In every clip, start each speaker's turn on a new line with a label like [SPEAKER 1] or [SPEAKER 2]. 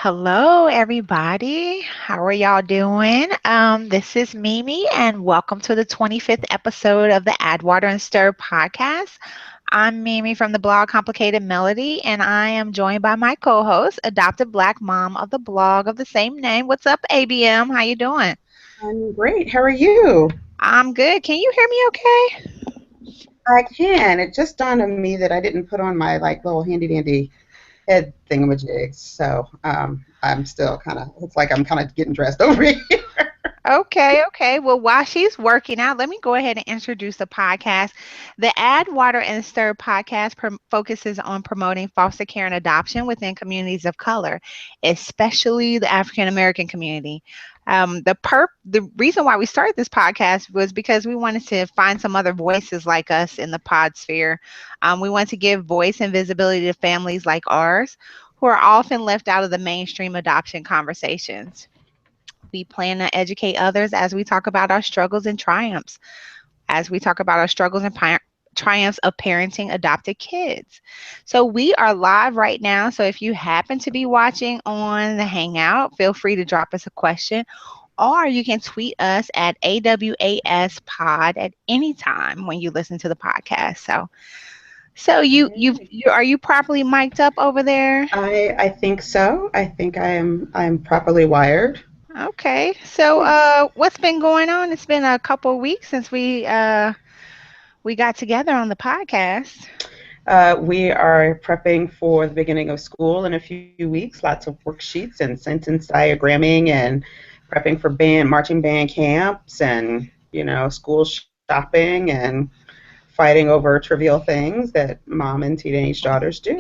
[SPEAKER 1] Hello, everybody. How are y'all doing? This is Mimi, and welcome to the 25th episode of the Add Water and Stir podcast. I'm Mimi from the blog Complicated Melody, and I am joined by my co-host, Adopted Black Mom of the blog of the same name. What's up, ABM? How you doing?
[SPEAKER 2] I'm great. How are you?
[SPEAKER 1] I'm good. Can you hear me okay?
[SPEAKER 2] I can. It just dawned on me that I didn't put on my little handy dandy head thingamajigs. So I'm still kind of. It's like I'm kind of getting dressed over here.
[SPEAKER 1] Okay. Well, while she's working out, let me go ahead and introduce the podcast. The Add Water and Stir podcast focuses on promoting foster care and adoption within communities of color, especially the African American community. The reason why we started this podcast was because we wanted to find some other voices like us in the pod sphere. We want to give voice and visibility to families like ours who are often left out of the mainstream adoption conversations. We plan to educate others as we talk about our struggles and triumphs, as we talk about our struggles and triumphs of parenting adopted kids. So we are live right now. So if you happen to be watching on the Hangout, feel free to drop us a question, or you can tweet us at AWAS Pod at any time when you listen to the podcast. So you are you properly mic'd up over there?
[SPEAKER 2] I think so. I think I'm properly wired.
[SPEAKER 1] Okay. So
[SPEAKER 2] Yes.
[SPEAKER 1] what's been going on? It's been a couple of weeks since we got together on the podcast.
[SPEAKER 2] We are prepping for the beginning of school in a few weeks. Lots of worksheets and sentence diagramming and prepping for marching band camps and school shopping and fighting over trivial things that mom and teenage daughters do.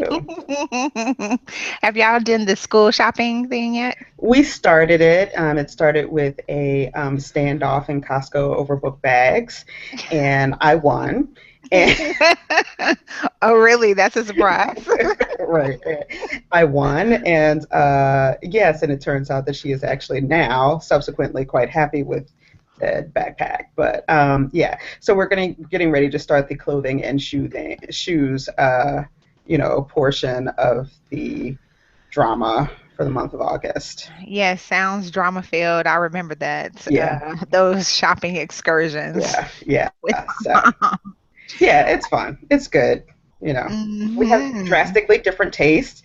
[SPEAKER 1] Have y'all done the school shopping thing yet?
[SPEAKER 2] We started it. It started with a standoff in Costco over book bags, and I won. And
[SPEAKER 1] Oh, really? That's a surprise.
[SPEAKER 2] right, I won, and yes, and it turns out that she is actually now subsequently quite happy with the backpack. But yeah, so we're getting ready to start the clothing and shoes portion of the drama for the month of August.
[SPEAKER 1] Yes, sounds drama filled. I remember that.
[SPEAKER 2] Yeah,
[SPEAKER 1] Those shopping excursions
[SPEAKER 2] yeah.
[SPEAKER 1] with
[SPEAKER 2] So
[SPEAKER 1] my mom.
[SPEAKER 2] yeah, it's fun. It's good. We have
[SPEAKER 1] Hmm.
[SPEAKER 2] drastically different tastes.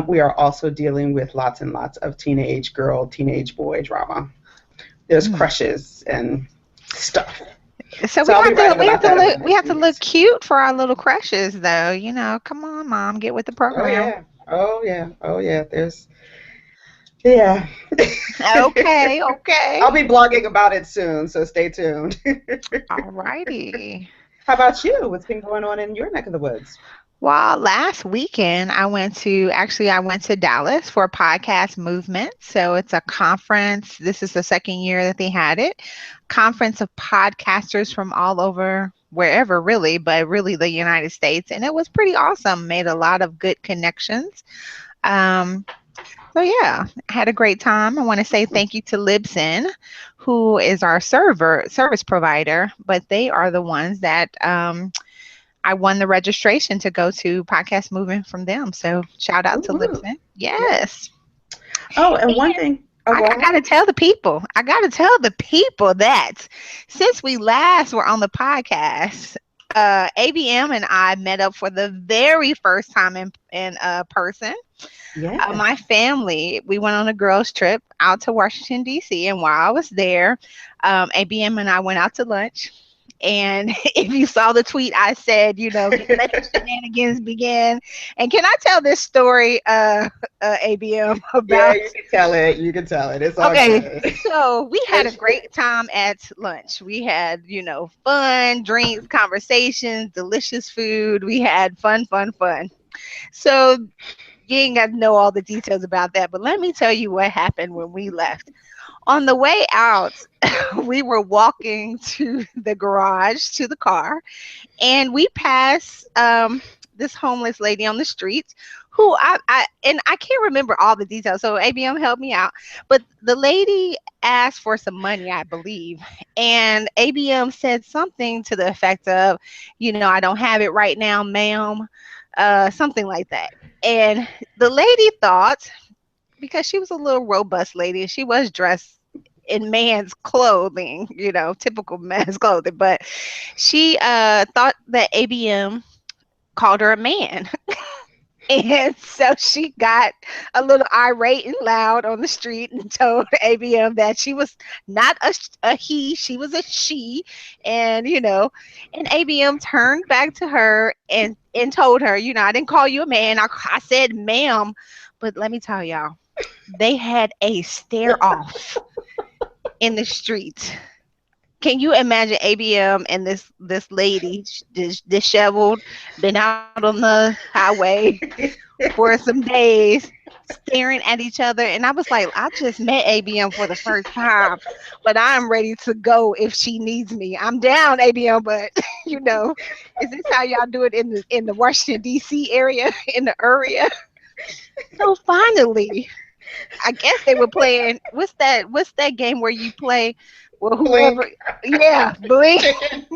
[SPEAKER 2] We are also dealing with lots and lots of teenage girl, teenage boy drama. There's crushes and stuff.
[SPEAKER 1] So
[SPEAKER 2] So I'll be writing about that over the
[SPEAKER 1] we
[SPEAKER 2] next
[SPEAKER 1] have
[SPEAKER 2] few
[SPEAKER 1] to look
[SPEAKER 2] weeks.
[SPEAKER 1] cute for our little crushes, though. Come on, mom, get with the
[SPEAKER 2] Oh
[SPEAKER 1] program.
[SPEAKER 2] yeah. Oh yeah. Oh yeah. Yeah.
[SPEAKER 1] Okay.
[SPEAKER 2] I'll be blogging about it soon, so stay tuned.
[SPEAKER 1] All righty.
[SPEAKER 2] How about you? What's been going on in your neck of the woods?
[SPEAKER 1] Well, last weekend I went to Dallas for a podcast movement. So it's a conference. This is the second year that they had it. Conference of podcasters from all over, wherever really, but really the United States. And it was pretty awesome. Made a lot of good connections. Um, so yeah, I had a great time. I want to say thank you to Libsyn, who is our service provider, but they are the ones that I won the registration to go to podcast movement from them. So shout out to
[SPEAKER 2] Ooh,
[SPEAKER 1] Libsyn.
[SPEAKER 2] yeah.
[SPEAKER 1] Yes.
[SPEAKER 2] Oh, and one
[SPEAKER 1] And
[SPEAKER 2] thing. Oh, go
[SPEAKER 1] I
[SPEAKER 2] ahead.
[SPEAKER 1] gotta tell the people. I gotta tell the people that since we last were on the podcast, ABM and I met up for the very first time in person.
[SPEAKER 2] Yes.
[SPEAKER 1] My family, we went on a girls' trip out to Washington, D.C. And while I was there, ABM and I went out to lunch. And if you saw the tweet, I said, let the shenanigans begin. And can I tell this story, ABM,
[SPEAKER 2] Yeah,
[SPEAKER 1] about?
[SPEAKER 2] you can tell it. You can tell it. It's all
[SPEAKER 1] Okay,
[SPEAKER 2] good.
[SPEAKER 1] so we had a great time at lunch. We had, fun drinks, conversations, delicious food. We had fun. So you ain't got to know all the details about that, but let me tell you what happened when we left. On the way out, we were walking to the garage to the car, and we passed this homeless lady on the street who I can't remember all the details. So ABM helped me out, but the lady asked for some money, I believe, and ABM said something to the effect of, I don't have it right now, ma'am, something like that. And the lady thought because she was a little robust lady and she was dressed in man's clothing, typical man's clothing, but she thought that ABM called her a man. And so she got a little irate and loud on the street and told ABM that she was not a he, she was a she. And ABM turned back to her and told her, I didn't call you a man. I said ma'am. But let me tell y'all, they had a stare off in the street. Can you imagine ABM and this lady, disheveled, been out on the highway for some days, staring at each other? And I was like, I just met ABM for the first time, but I'm ready to go if she needs me. I'm down, ABM, but is this how y'all do it in the Washington D.C. area, in the area? So finally, I guess they were playing. What's that game where you play? Well,
[SPEAKER 2] Blink.
[SPEAKER 1] whoever, yeah, blink.
[SPEAKER 2] Chicken.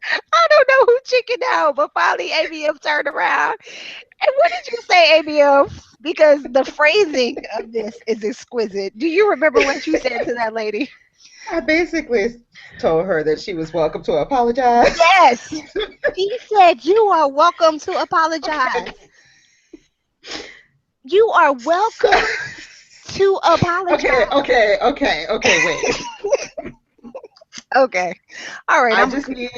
[SPEAKER 1] I don't know who chickened out, but finally ABM turned around. And what did you say, ABM? Because the phrasing of this is exquisite. Do you remember what you said to that lady?
[SPEAKER 2] I basically told her that she was welcome to apologize.
[SPEAKER 1] Yes. He said, "You are welcome to apologize. You are
[SPEAKER 2] So,
[SPEAKER 1] welcome to apologize."
[SPEAKER 2] wait.
[SPEAKER 1] Okay. All right.
[SPEAKER 2] I just need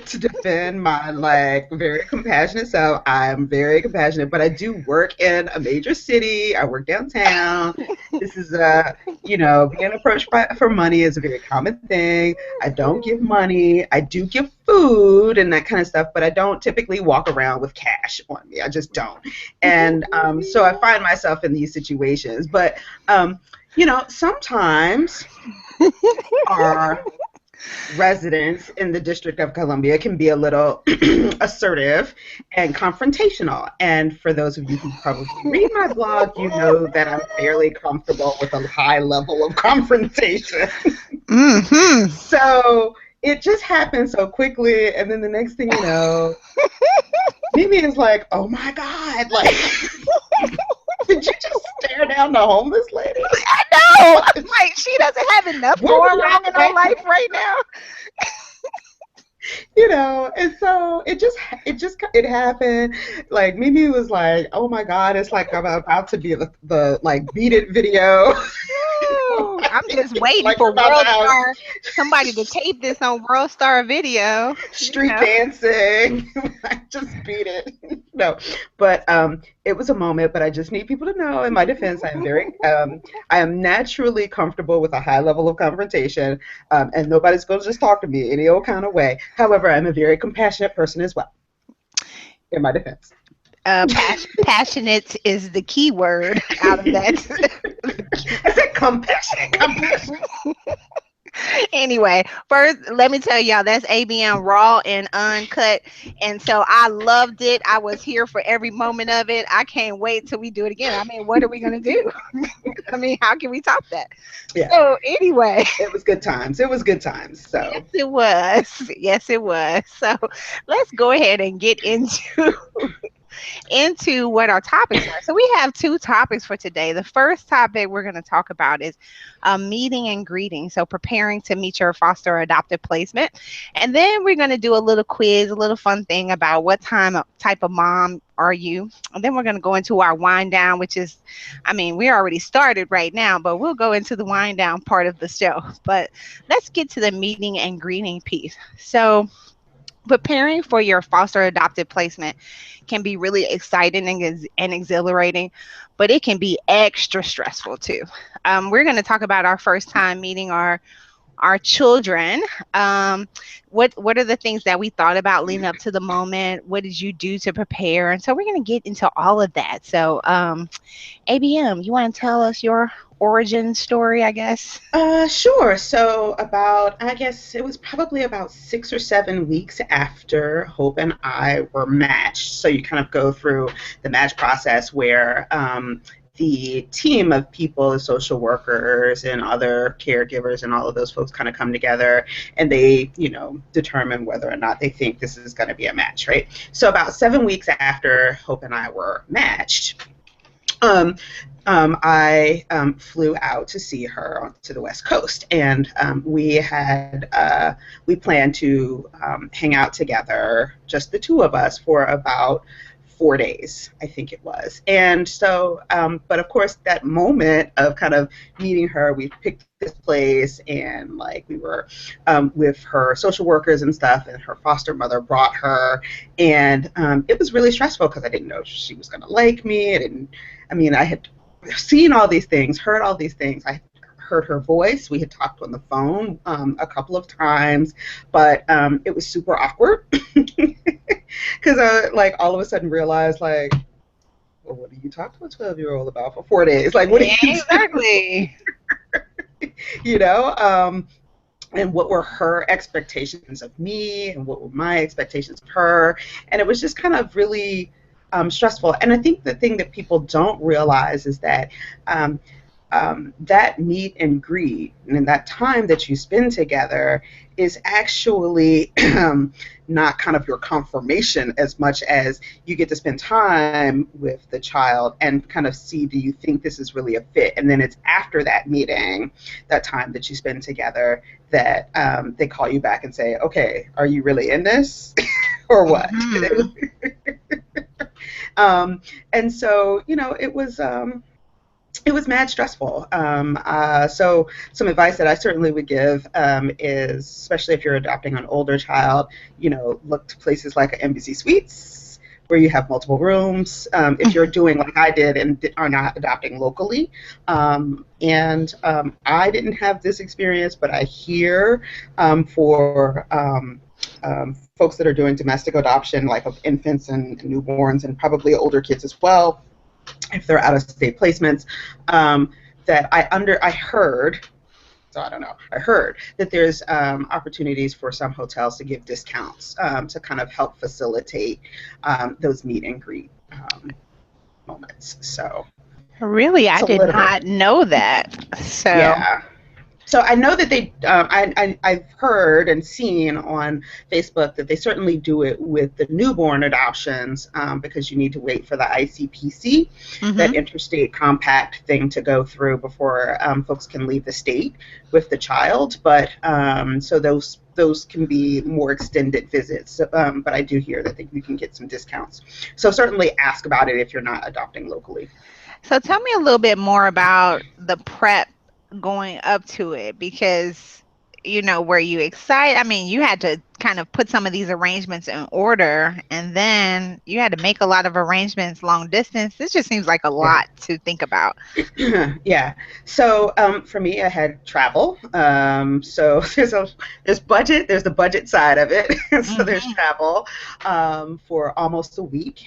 [SPEAKER 2] to defend my very compassionate self. I'm very compassionate, but I do work in a major city. I work downtown. This is being approached for money is a very common thing. I don't give money. I do give food and that kind of stuff, but I don't typically walk around with cash on me. I just don't. And so I find myself in these situations. But sometimes our residents in the District of Columbia can be a little assertive and confrontational. And for those of you who probably read my blog, you know that I'm fairly comfortable with a high level of confrontation.
[SPEAKER 1] Mm-hmm.
[SPEAKER 2] So it just happened so quickly, and then the next thing you know, Mimi is like, "Oh my God, did you just stare down the homeless lady?"
[SPEAKER 1] I know. I'm like, she doesn't have enough going wrong in her life right now.
[SPEAKER 2] And so it happened. Like Mimi was like, "Oh my God, it's like I'm about to be the Beat It video."
[SPEAKER 1] I'm just waiting for World Star, somebody to tape this on World Star video.
[SPEAKER 2] Street dancing. Just beat it. No, but it was a moment. But I just need people to know, in my defense, I am naturally comfortable with a high level of confrontation, and nobody's going to just talk to me any old kind of way. However, I'm a very compassionate person as well, in my defense.
[SPEAKER 1] Passionate is the key word out of that.
[SPEAKER 2] I said compassionate.
[SPEAKER 1] Anyway, first, let me tell y'all, that's ABM raw and uncut. And so I loved it. I was here for every moment of it. I can't wait till we do it again. I mean, what are we going to do? I mean, how can we top that?
[SPEAKER 2] Yeah.
[SPEAKER 1] So anyway.
[SPEAKER 2] It was good times. It was good times. So.
[SPEAKER 1] Yes, it was. Yes, it was. So let's go ahead and get into what our topics are. So we have two topics for today. The first topic we're going to talk about is meeting and greeting. So preparing to meet your foster or adoptive placement. And then we're going to do a little quiz, a little fun thing about what type of mom are you. And then we're going to go into our wind down, which is, I mean, we already started right now, but we'll go into the wind down part of the show. But let's get to the meeting and greeting piece. So preparing for your foster adopted placement can be really exciting and exhilarating, but it can be extra stressful too. We're going to talk about our first time meeting our children. What are the things that we thought about leading up to the moment? What did you do to prepare? And so we're going to get into all of that. So ABM, you want to tell us your origin story, I guess?
[SPEAKER 2] Sure. So I guess it was probably about 6 or 7 weeks after Hope and I were matched. So you kind of go through the match process where the team of people, the social workers and other caregivers and all of those folks kind of come together and they, determine whether or not they think this is going to be a match, right? So about 7 weeks after Hope and I were matched, um, I flew out to see her to the West Coast, and we planned to hang out together, just the two of us, for about 4 days, I think it was. And so, but of course, that moment of kind of meeting her, we picked this place, and like we were with her social workers and stuff, and her foster mother brought her, and it was really stressful because I didn't know if she was going to like me. I mean, I had seen all these things, heard all these things. I heard her voice. We had talked on the phone a couple of times, but it was super awkward because I like all of a sudden realized like, well, what do you talk to a 12-year-old about for 4 days? Like, what do you
[SPEAKER 1] Exactly.
[SPEAKER 2] do? You know? And what were her expectations of me, and what were my expectations of her? And it was just kind of really stressful. And I think the thing that people don't realize is that that meet and greet and that time that you spend together is actually not kind of your confirmation as much as you get to spend time with the child and kind of see, do you think this is really a fit? And then it's after that meeting, that time that you spend together, that they call you back and say, okay, are you really in this or what?
[SPEAKER 1] Mm-hmm.
[SPEAKER 2] And so, it was mad stressful. So some advice that I certainly would give is, especially if you're adopting an older child, look to places like Embassy Suites where you have multiple rooms. If you're doing like I did and are not adopting locally. I didn't have this experience, but I hear for folks that are doing domestic adoption, like of infants and newborns and probably older kids as well, if they're out of state placements, that I heard, so I don't know, I heard that there's opportunities for some hotels to give discounts to kind of help facilitate those meet and greet moments. So
[SPEAKER 1] Really, I
[SPEAKER 2] it's a
[SPEAKER 1] did
[SPEAKER 2] little bit,
[SPEAKER 1] not know that. So,
[SPEAKER 2] yeah. So I know that I've heard and seen on Facebook that they certainly do it with the newborn adoptions because you need to wait for the ICPC, that
[SPEAKER 1] hmm
[SPEAKER 2] interstate compact thing, to go through before folks can leave the state with the child. But so those can be more extended visits. But I do hear that you can get some discounts. So certainly ask about it if you're not adopting locally.
[SPEAKER 1] so tell me a little bit more about the prep going up to it because were you excited? I mean, you had to kind of put some of these arrangements in order and then you had to make a lot of arrangements long distance. This just seems like a
[SPEAKER 2] Yeah.
[SPEAKER 1] lot to think about.
[SPEAKER 2] Yeah. So for me, I had travel. So there's budget. There's the budget side of it. So there's
[SPEAKER 1] hmm
[SPEAKER 2] travel for almost a week.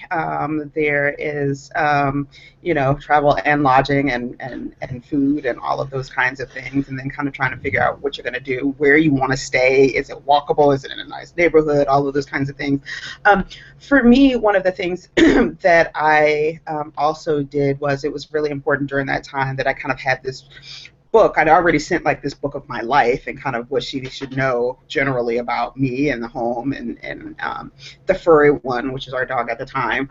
[SPEAKER 2] There is travel and lodging and food and all of those kinds of things, and then kind of trying to figure out what you're going to do, where you want to stay. Is it walkable? Is it in a nice neighborhood? All of those kinds of things. For me, one of the things that I also did was, it was really important during that time that I kind of had this book. I'd already sent like this book of my life and kind of what she should know generally about me and the home and the furry one, which is our dog at the time.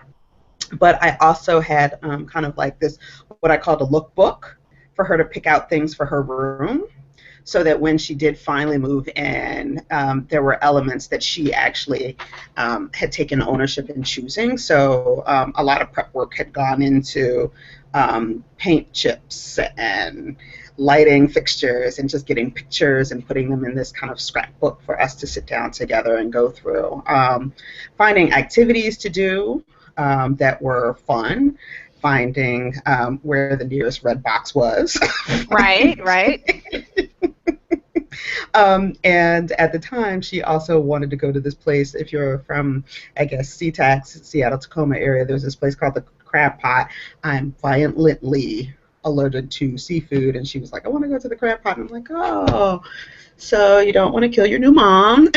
[SPEAKER 2] But I also had kind of like this, what I called a lookbook, for her to pick out things for her room, so that when she did finally move in, there were elements that she actually had taken ownership in choosing. So a lot of prep work had gone into paint chips and lighting fixtures and just getting pictures and putting them in this kind of scrapbook for us to sit down together and go through. Finding activities to do that were fun, finding where the nearest red box was.
[SPEAKER 1] Right, right.
[SPEAKER 2] And at the time, she also wanted to go to this place. If you're from, I guess, SeaTac, Seattle, Tacoma area, there's this place called the Crab Pot. I'm violently allergic to seafood, and she was like, I want to go to the Crab Pot. And I'm like, oh, so you don't want to kill your new mom?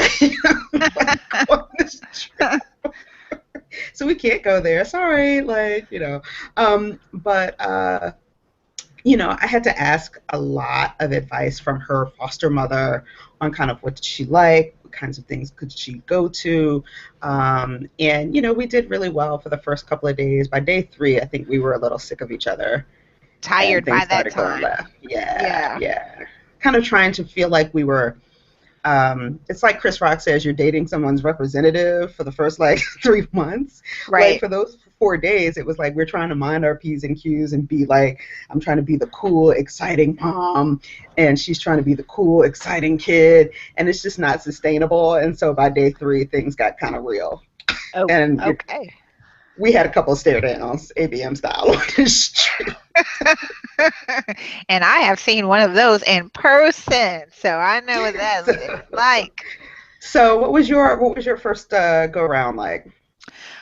[SPEAKER 2] Like, on this trip. So we can't go there. Sorry, but I had to ask a lot of advice from her foster mother on kind of what did she like, what kinds of things could she go to. And, we did really well for the first couple of days. By day 3, I think we were a little sick of each other and
[SPEAKER 1] Tired
[SPEAKER 2] things
[SPEAKER 1] by that
[SPEAKER 2] started going
[SPEAKER 1] time.
[SPEAKER 2] left. Yeah,
[SPEAKER 1] Yeah.
[SPEAKER 2] yeah. Kind of trying to feel like we were it's like Chris Rock says, you're dating someone's representative for the first like 3 months. Like
[SPEAKER 1] Right.
[SPEAKER 2] for those 4 days, it was like we're trying to mind our P's and Q's and be like, I'm trying to be the cool, exciting mom, and she's trying to be the cool, exciting kid, and it's just not sustainable. And so by day 3, things got kind of real,
[SPEAKER 1] Oh,
[SPEAKER 2] and
[SPEAKER 1] okay.
[SPEAKER 2] we had a couple of stare downs, ABM style, on the street.
[SPEAKER 1] And I have seen one of those in person, so I know what that
[SPEAKER 2] So,
[SPEAKER 1] is like.
[SPEAKER 2] so what was your first go around like?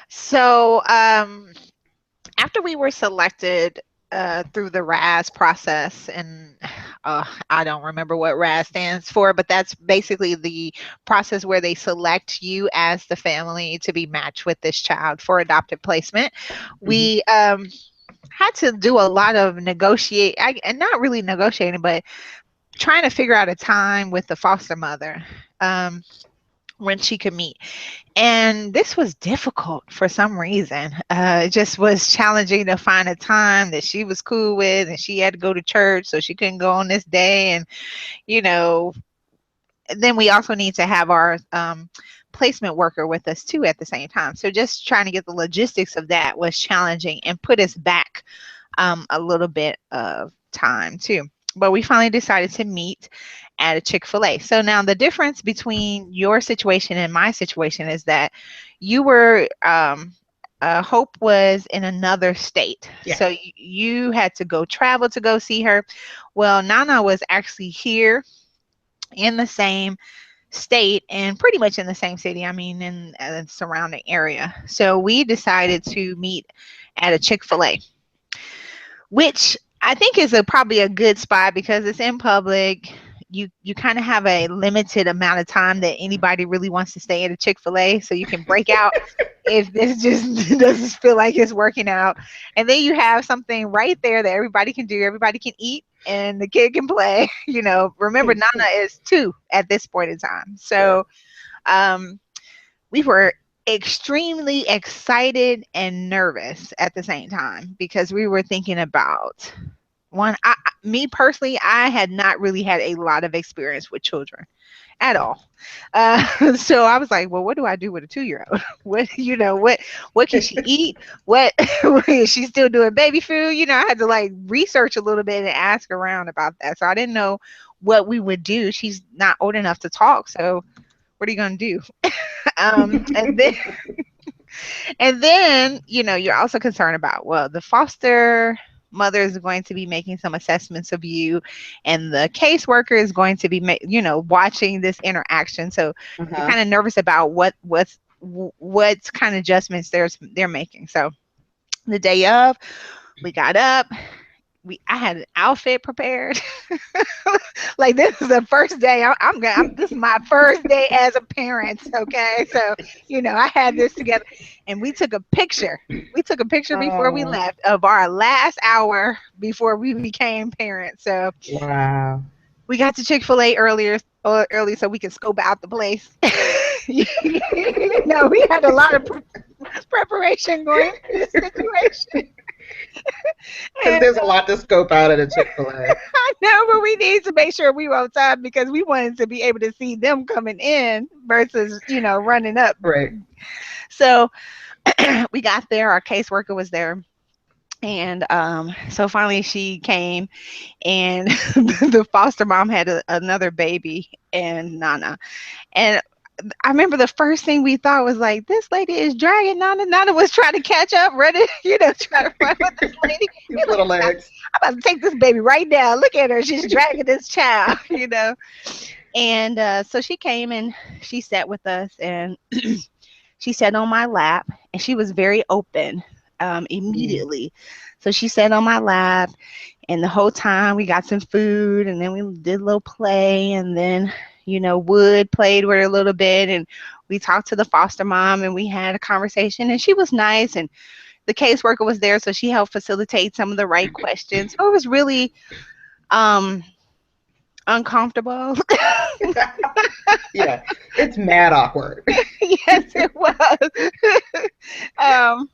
[SPEAKER 1] So, after we were selected through the RAS process, and I don't remember what RAS stands for, but that's basically the process where they select you as the family to be matched with this child for adoptive placement.
[SPEAKER 2] Hmm.
[SPEAKER 1] We had to do a lot of and not really negotiating, but trying to figure out a time with the foster mother. When she could meet. And this was difficult for some reason. It just was challenging to find a time that she was cool with, and she had to go to church, so she couldn't go on this day. And, you know, then we also need to have our placement worker with us too at the same time. So just trying to get the logistics of that was challenging and put us back a little bit of time too. But we finally decided to meet at a Chick-fil-A. So now the difference between your situation and my situation is that you were Hope was in another state.
[SPEAKER 2] Yeah.
[SPEAKER 1] So you had to go travel to go see her. Well, Nana was actually here in the same state and pretty much in the same city. I mean, in the surrounding area. So we decided to meet at a Chick-fil-A, which I think is probably a good spot because it's in public. You kind of have a limited amount of time that anybody really wants to stay at a Chick-fil-A, so you can break out if this just doesn't feel like it's working out. And then you have something right there that everybody can do. Everybody can eat and the kid can play. Remember Nana is 2 at this point in time.
[SPEAKER 2] Sure.
[SPEAKER 1] So um, we were extremely excited and nervous at the same time because we were thinking about one. Me personally, I had not really had a lot of experience with children at all. So I was like, well, what do I do with a 2-year old? What can she eat? What is she still doing baby food? I had to like research a little bit and ask around about that. So I didn't know what we would do. She's not old enough to talk, so what are you gonna do? And then you're also concerned about, well, the foster mother is going to be making some assessments of you, and the caseworker is going to be watching this interaction. So you're
[SPEAKER 2] Uh-huh.
[SPEAKER 1] kind of nervous about what kind of adjustments they're making. So the day of, we got up, I had an outfit prepared. Like, this is the first day. This is my first day as a parent. Okay, so I had this together, and we took a picture. We took a picture before we
[SPEAKER 2] Oh,
[SPEAKER 1] left of our last hour before we became parents. So
[SPEAKER 2] wow.
[SPEAKER 1] we got to Chick-fil-A early so we could scope out the place. We had a lot of preparation going into this situation.
[SPEAKER 2] Because
[SPEAKER 1] And
[SPEAKER 2] there's a lot to scope out at a Chick-fil-A.
[SPEAKER 1] I know, but we need to make sure we were on time because we wanted to be able to see them coming in versus, running up.
[SPEAKER 2] Right.
[SPEAKER 1] So we got there. Our caseworker was there. And so finally she came, and the foster mom had another baby and Nana. And I remember the first thing we thought was like, this lady is dragging Nana. Nana was trying to catch up, ready, try to run with this lady.
[SPEAKER 2] These little legs.
[SPEAKER 1] I'm about to take this baby right now. Look at her. She's dragging this child. And so she came and she sat with us, and she sat on my lap, and she was very open
[SPEAKER 2] Mm.
[SPEAKER 1] immediately. So she sat on my lap, and the whole time we got some food, and then we did a little play, and then Wood played with her a little bit, and we talked to the foster mom, and we had a conversation, and she was nice, and the caseworker was there, so she helped facilitate some of the right questions. So it was really um uncomfortable.
[SPEAKER 2] Yeah, it's mad awkward.
[SPEAKER 1] Yes, it was. um,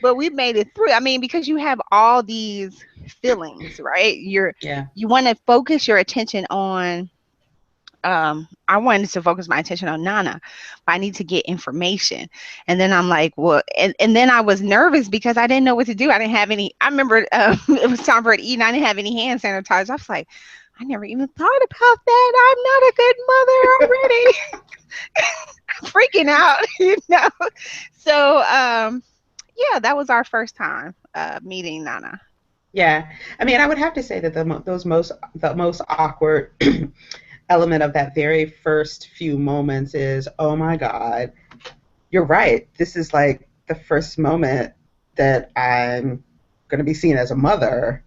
[SPEAKER 1] but we made it through. I mean, because you have all these feelings, right?
[SPEAKER 2] Yeah.
[SPEAKER 1] You want to focus your attention on I wanted to focus my attention on Nana, but I need to get information. And then I'm like, well, and then I was nervous because I didn't know what to do. I didn't have any, I remember it was time for it to eat and I didn't have any hand sanitizer. I was like, I never even thought about that. I'm not a good mother already. I'm freaking out, So, yeah, that was our first time meeting Nana.
[SPEAKER 2] Yeah. I mean, I would have to say that the most awkward element of that very first few moments is, oh my God, you're right. This is like the first moment that I'm going to be seen as a mother,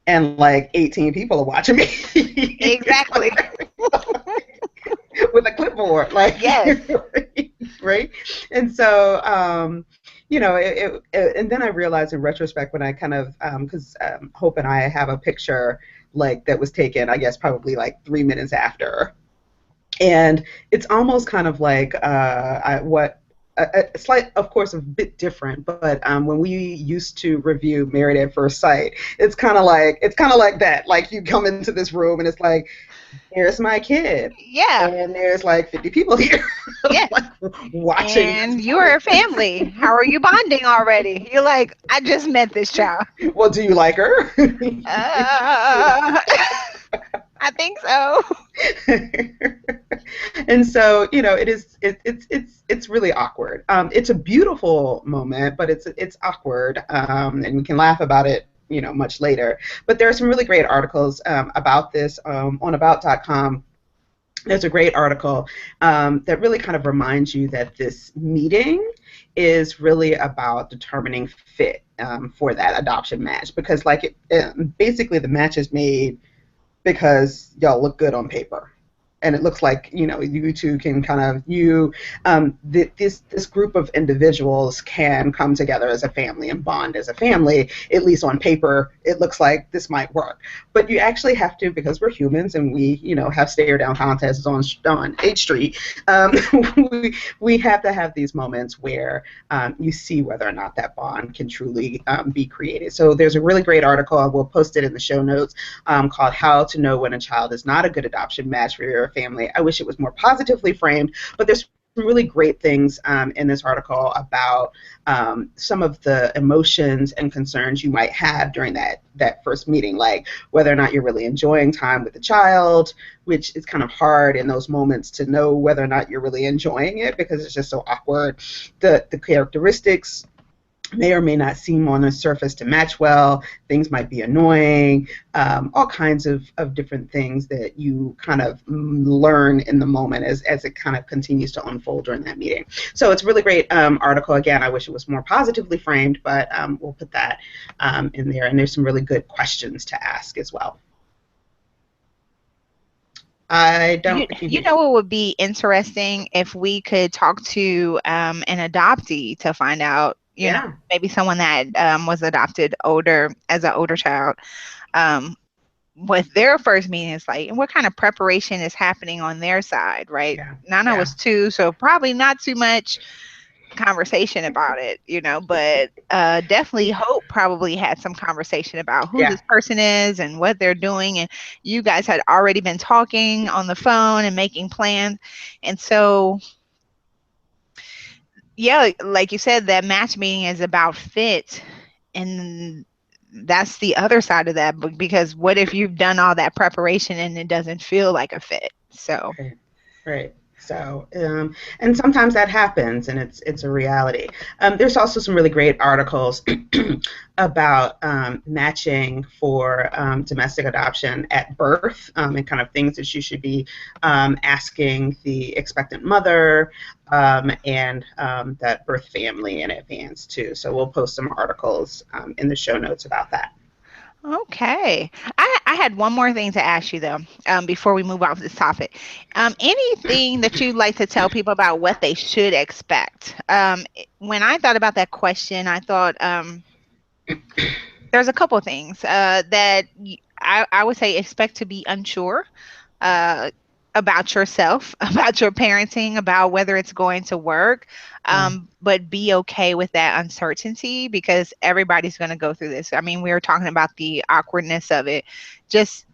[SPEAKER 2] and like 18 people are watching me.
[SPEAKER 1] Exactly.
[SPEAKER 2] With a clipboard, like,
[SPEAKER 1] Yes.
[SPEAKER 2] right? And so, and then I realized in retrospect when I kind of, because Hope and I have a picture like that was taken, I guess probably like 3 minutes after, and it's almost kind of like what a slight, of course, a bit different, but when we used to review Married at First Sight, it's kind of like that. Like you come into this room and it's like, here's my kid,
[SPEAKER 1] Yeah.
[SPEAKER 2] and there's like 50 people here,
[SPEAKER 1] Yes.
[SPEAKER 2] like watching this
[SPEAKER 1] And you're
[SPEAKER 2] woman.
[SPEAKER 1] a family. How are you bonding already? You're like, I just met this child.
[SPEAKER 2] Well, do you like her?
[SPEAKER 1] Uh, I think so.
[SPEAKER 2] And so, it's really awkward. It's a beautiful moment, but it's awkward, and we can laugh about it, much later. But there are some really great articles about this on about.com. There's a great article that really kind of reminds you that this meeting is really about determining fit for that adoption match, because basically the match is made because y'all look good on paper, and it looks like you two can kind of this group of individuals can come together as a family and bond as a family. At least on paper it looks like this might work, but you actually have to, because we're humans and we have stare down contests on H Street. um, we have to have these moments where you see whether or not that bond can truly be created. So there's a really great article, I will post it in the show notes, called How to Know When a Child is Not a Good Adoption Match for Your Family. I wish it was more positively framed, but there's some really great things in this article about some of the emotions and concerns you might have during that first meeting, like whether or not you're really enjoying time with the child, which is kind of hard in those moments to know whether or not you're really enjoying it because it's just so awkward. The characteristics may or may not seem on the surface to match well. Things might be annoying, all kinds of different things that you kind of learn in the moment as it kind of continues to unfold during that meeting. So it's a really great article. Again, I wish it was more positively framed, but we'll put that in there. And there's some really good questions to ask as well. I
[SPEAKER 1] You,
[SPEAKER 2] don't think
[SPEAKER 1] you
[SPEAKER 2] you.
[SPEAKER 1] know what would be interesting if we could talk to an adoptee to find out,
[SPEAKER 2] Yeah,
[SPEAKER 1] maybe someone that was adopted older as an older child, um, what their first meeting is like, and what kind of preparation is happening on their side, right?
[SPEAKER 2] yeah,
[SPEAKER 1] Nana
[SPEAKER 2] yeah,
[SPEAKER 1] was 2, so probably not too much conversation about it, but definitely Hope probably had some conversation about who
[SPEAKER 2] yeah.
[SPEAKER 1] this person is and what they're doing. And you guys had already been talking on the phone and making plans. And so, yeah, like you said, that match meeting is about fit. And that's the other side of that, because what if you've done all that preparation and it doesn't feel like a fit? So,
[SPEAKER 2] Right. Right. So, and sometimes that happens, and it's a reality. There's also some really great articles about matching for domestic adoption at birth, and kind of things that you should be asking the expectant mother and that birth family in advance too. So we'll post some articles in the show notes about that.
[SPEAKER 1] okay. I had one more thing to ask you though, before we move off this topic. Anything that you'd like to tell people about what they should expect? When I thought about that question, I thought there's a couple things I would say expect to be unsure. about yourself, about your parenting, about whether it's going to work.
[SPEAKER 2] Yeah.
[SPEAKER 1] But be okay with that uncertainty because everybody's going to go through this. I mean, we were talking about the awkwardness of it. Just,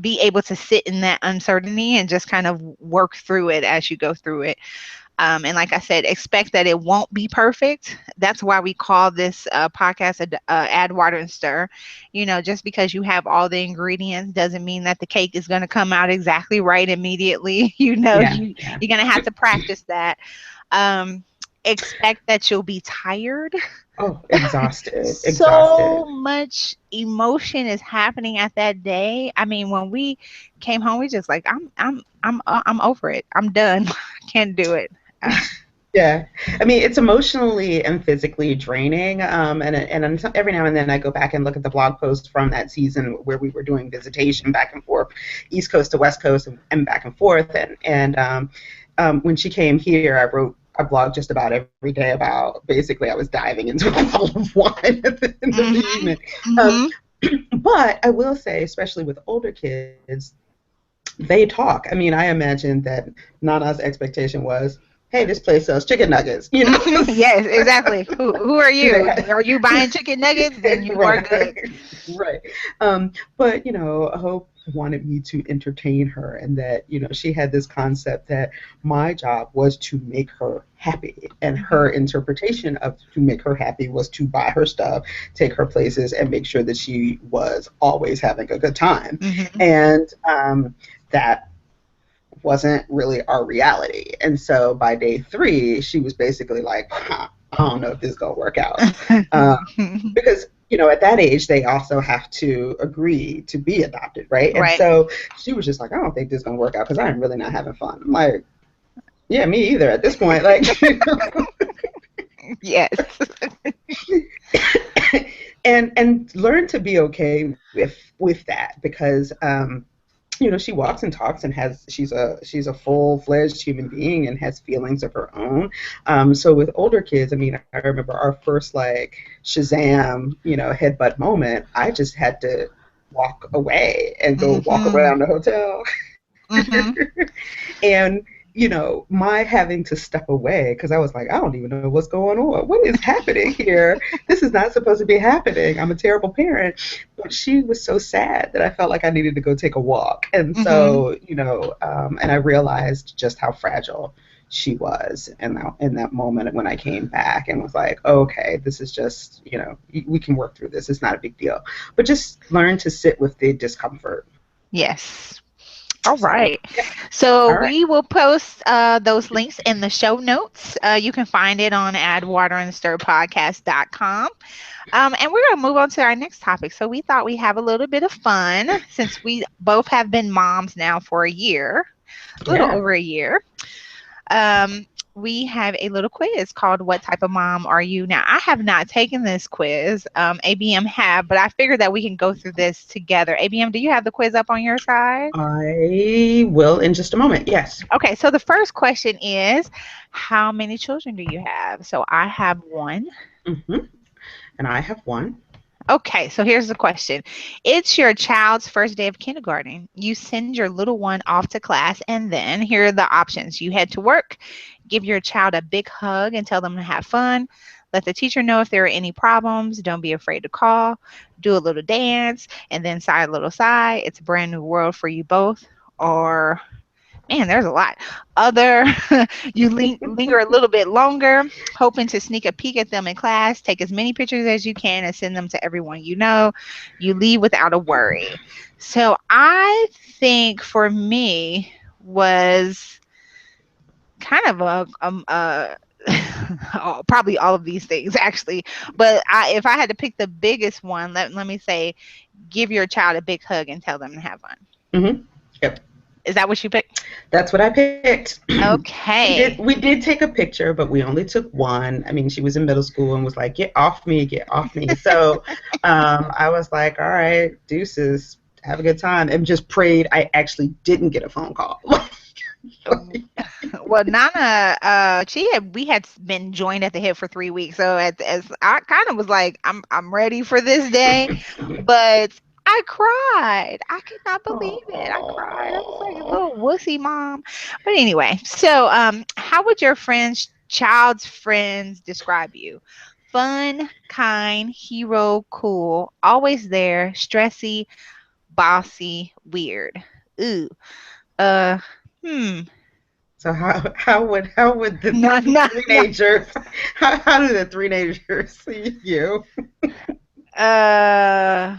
[SPEAKER 1] be able to sit in that uncertainty and just kind of work through it as you go through it. And like I said, expect that it won't be perfect. That's why we call this podcast Add Water and Stir. Just because you have all the ingredients doesn't mean that the cake is going to come out exactly right immediately.
[SPEAKER 2] Yeah. Yeah.
[SPEAKER 1] You're going to have to practice that. Um, expect that you'll be tired.
[SPEAKER 2] Oh, exhausted,
[SPEAKER 1] So
[SPEAKER 2] exhausted.
[SPEAKER 1] much emotion is happening at that day. I mean, when we came home, we just like, I'm over it. I'm done. I can't do it. Uh,
[SPEAKER 2] Yeah, I mean it's emotionally and physically draining. Every now and then I go back and look at the blog post from that season where we were doing visitation back and forth, East Coast to West Coast, and back and forth. When she came here, I wrote a blog just about every day about basically I was diving into a bottle of wine at the end of the
[SPEAKER 1] mhm,
[SPEAKER 2] evening. Um,
[SPEAKER 1] mhm.
[SPEAKER 2] but I will say, especially with older kids, they talk. I mean, I imagine that Nana's expectation was, "Hey, this place sells chicken nuggets," you know.
[SPEAKER 1] Mhm. Yes, exactly. Who are
[SPEAKER 2] They
[SPEAKER 1] you?
[SPEAKER 2] had,
[SPEAKER 1] Are you buying chicken nuggets? Then you are good.
[SPEAKER 2] right, right. But Hope wanted me to entertain her, and that she had this concept that my job was to make her happy, and
[SPEAKER 1] Mhm,
[SPEAKER 2] her interpretation of to make her happy was to buy her stuff, take her places, and make sure that she was always having a good time,
[SPEAKER 1] mhm.
[SPEAKER 2] and that wasn't really our reality. And so by day 3, she was basically like, huh, I don't know if this is going to work out. Um, because, at that age, they also have to agree to be adopted, right? And
[SPEAKER 1] Right.
[SPEAKER 2] so she was just like, I don't think this is going to work out because I'm really not having fun. I'm like, yeah, me either at this point. Like,
[SPEAKER 1] Yes.
[SPEAKER 2] and learn to be okay with that because she walks and talks and she's a full-fledged human being and has feelings of her own. So with older kids, I mean, I remember our first like Shazam, headbutt moment. I just had to walk away and go walk
[SPEAKER 1] Mhm,
[SPEAKER 2] around the hotel.
[SPEAKER 1] mhm.
[SPEAKER 2] And my having to step away because I was like, I don't even know what's going on. What is happening here? This is not supposed to be happening. I'm a terrible parent. But she was so sad that I felt like I needed to go take a walk. And
[SPEAKER 1] Mhm.
[SPEAKER 2] so, and I realized just how fragile she was in that moment when I came back and was like, okay, this is just, we can work through this. It's not a big deal. But just learn to sit with the discomfort.
[SPEAKER 1] Yes. All
[SPEAKER 2] So,
[SPEAKER 1] right.
[SPEAKER 2] yeah.
[SPEAKER 1] So
[SPEAKER 2] All right.
[SPEAKER 1] we will post those links in the show notes. You can find it on addwaterandstirpodcast.com. And we're going to move on to our next topic. So we thought we'd have a little bit of fun since we both have been moms now for a year, a little
[SPEAKER 2] Yeah.
[SPEAKER 1] over a year. Um, we have a little quiz called What Type of Mom Are You? Now, I have not taken this quiz. ABM have, but I figured that we can go through this together. ABM, do you have the quiz up on your side?
[SPEAKER 2] I will in just a moment. Yes.
[SPEAKER 1] Okay, so the first question is, how many children do you have? So I have one.
[SPEAKER 2] hmm And I have one.
[SPEAKER 1] Okay, so here's the question. It's your child's first day of kindergarten. You send your little one off to class, and then here are the options. You head to work, give your child a big hug and tell them to have fun. Let the teacher know if there are any problems. Don't be afraid to call. Do a little dance, and then sigh a little sigh. It's a brand new world for you both. Or man, there's a lot. Other, you linger a little bit longer, hoping to sneak a peek at them in class. Take as many pictures as you can and send them to everyone you know. You leave without a worry. So I think for me was kind of probably all of these things actually, but if I had to pick the biggest one, let me say, give your child a big hug and tell them to have fun.
[SPEAKER 2] hmm Yep.
[SPEAKER 1] Is that what you picked?
[SPEAKER 2] That's what I picked. we did
[SPEAKER 1] Okay.
[SPEAKER 2] we did take a picture, but we only took one. I mean, she was in middle school and was like, "Get off me, get off me." So I was like, "All right, deuces, have a good time," and just prayed I actually didn't get a phone call.
[SPEAKER 1] Well, Nana, we had been joined at the hip for 3 weeks, so as I kind of was like, I'm ready for this day, but I cried. I could not believe it. I cried. I was like a
[SPEAKER 2] Oh.
[SPEAKER 1] little wussy mom. But anyway, so how would your friends, child's friends, describe you? Fun, kind, hero, cool, always there, stressy, bossy, weird. Ooh. Uh. Hmm.
[SPEAKER 2] So how would the
[SPEAKER 1] Not. Not. Not.
[SPEAKER 2] teenagers how do the teenagers see you?
[SPEAKER 1] Uh.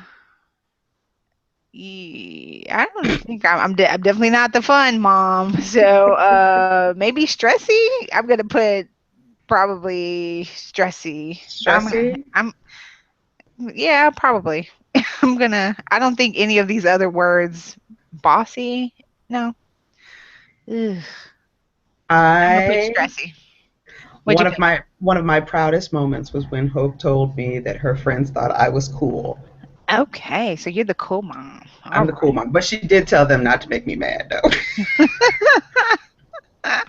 [SPEAKER 1] I don't think I'm definitely not the fun mom. So maybe stressy. I'm gonna put probably stressy.
[SPEAKER 2] Stressy?
[SPEAKER 1] I'm yeah, probably. I don't think any of these other words bossy. No. Ugh, I'm gonna put
[SPEAKER 2] I
[SPEAKER 1] stressy. What'd you
[SPEAKER 2] One
[SPEAKER 1] put?
[SPEAKER 2] of my proudest moments was when Hope told me that her friends thought I was cool.
[SPEAKER 1] Okay, so you're the cool mom.
[SPEAKER 2] I'm
[SPEAKER 1] All
[SPEAKER 2] the cool mom, but she did tell them not to make me mad though.
[SPEAKER 1] right.